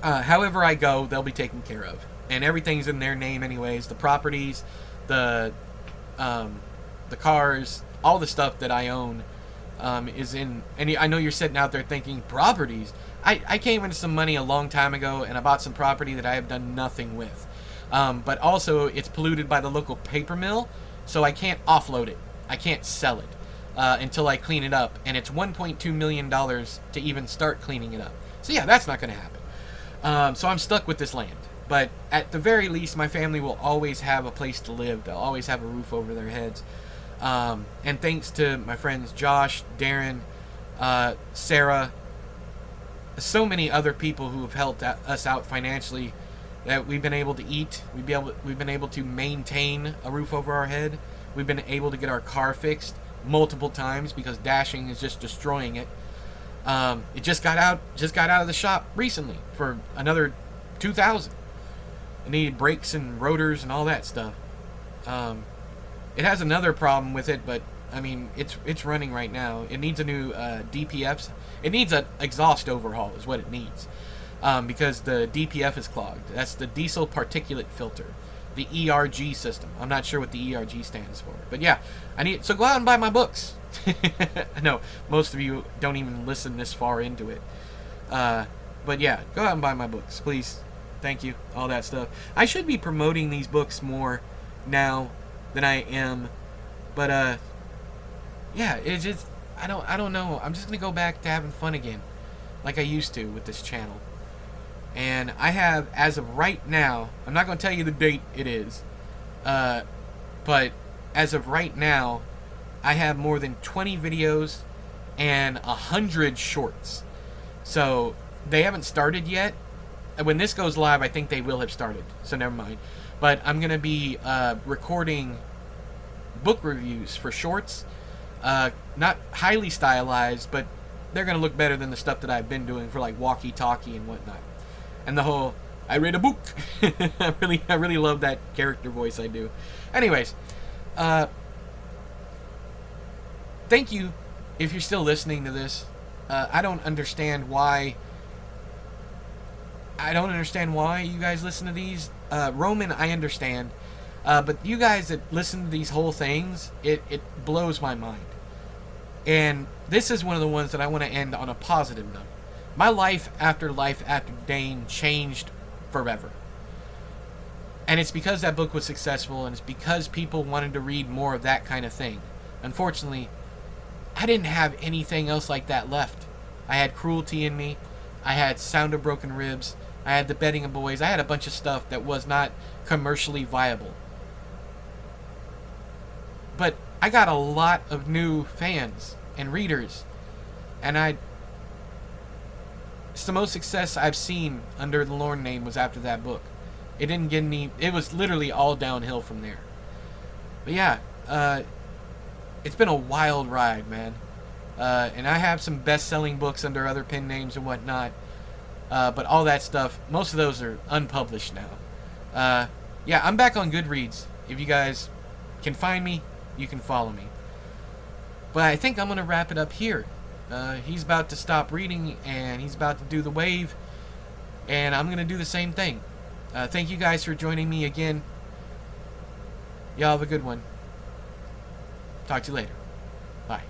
however I go, they'll be taken care of, and everything's in their name anyways. The properties, the cars, all the stuff that I own is in. And I know you're sitting out there thinking, properties. I came into some money a long time ago, and I bought some property that I have done nothing with. But also, it's polluted by the local paper mill, so I can't offload it. I can't sell it until I clean it up, and it's $1.2 million to even start cleaning it up. So yeah, that's not going to happen. So I'm stuck with this land. But at the very least, my family will always have a place to live. They'll always have a roof over their heads. And thanks to my friends Josh, Darren, Sarah, so many other people who have helped us out financially, that we've been able to eat. We've been able to maintain a roof over our head. We've been able to get our car fixed multiple times because dashing is just destroying it. It just got out of the shop recently for another $2,000. It needed brakes and rotors and all that stuff. It has another problem with it, but I mean it's running right now. It needs a new DPF. It needs an exhaust overhaul is what it needs, because the DPF is clogged. That's the diesel particulate filter, the ERG system. I'm not sure what the ERG stands for, but yeah, so go out and buy my books. I know most of you don't even listen this far into it, but yeah, go out and buy my books, please. Thank you, all that stuff. I should be promoting these books more now than I am, but yeah, it's just I don't know. I'm just gonna go back to having fun again, like I used to with this channel. And I have, as of right now, I'm not gonna tell you the date it is, but as of right now, I have more than 20 videos and 100 shorts. So they haven't started yet. When this goes live, I think they will have started. So never mind. But I'm gonna be recording book reviews for shorts. Not highly stylized, but they're gonna look better than the stuff that I've been doing for like walkie-talkie and whatnot. And the whole I read a book. I really love that character voice I do. Anyways, thank you if you're still listening to this. I don't understand why. I don't understand why you guys listen to these. Roman, I understand. But you guys that listen to these whole things, it blows my mind. And this is one of the ones that I want to end on a positive note. My life after DANE changed forever. And it's because that book was successful, and it's because people wanted to read more of that kind of thing. Unfortunately, I didn't have anything else like that left. I had Cruelty in me. I had Sound of Broken Ribs. I had The Bedding of Boys. I had a bunch of stuff that was not commercially viable. But I got a lot of new fans and readers. And it's the most success I've seen under the Lorn name was after that book. It didn't get any... It was literally all downhill from there. But yeah, it's been a wild ride, man. And I have some best-selling books under other pen names and whatnot. But all that stuff, most of those are unpublished now. Yeah, I'm back on Goodreads. If you guys can find me, you can follow me. But I think I'm going to wrap it up here. He's about to stop reading, and he's about to do the wave. And I'm going to do the same thing. Thank you guys for joining me again. Y'all have a good one. Talk to you later. Bye.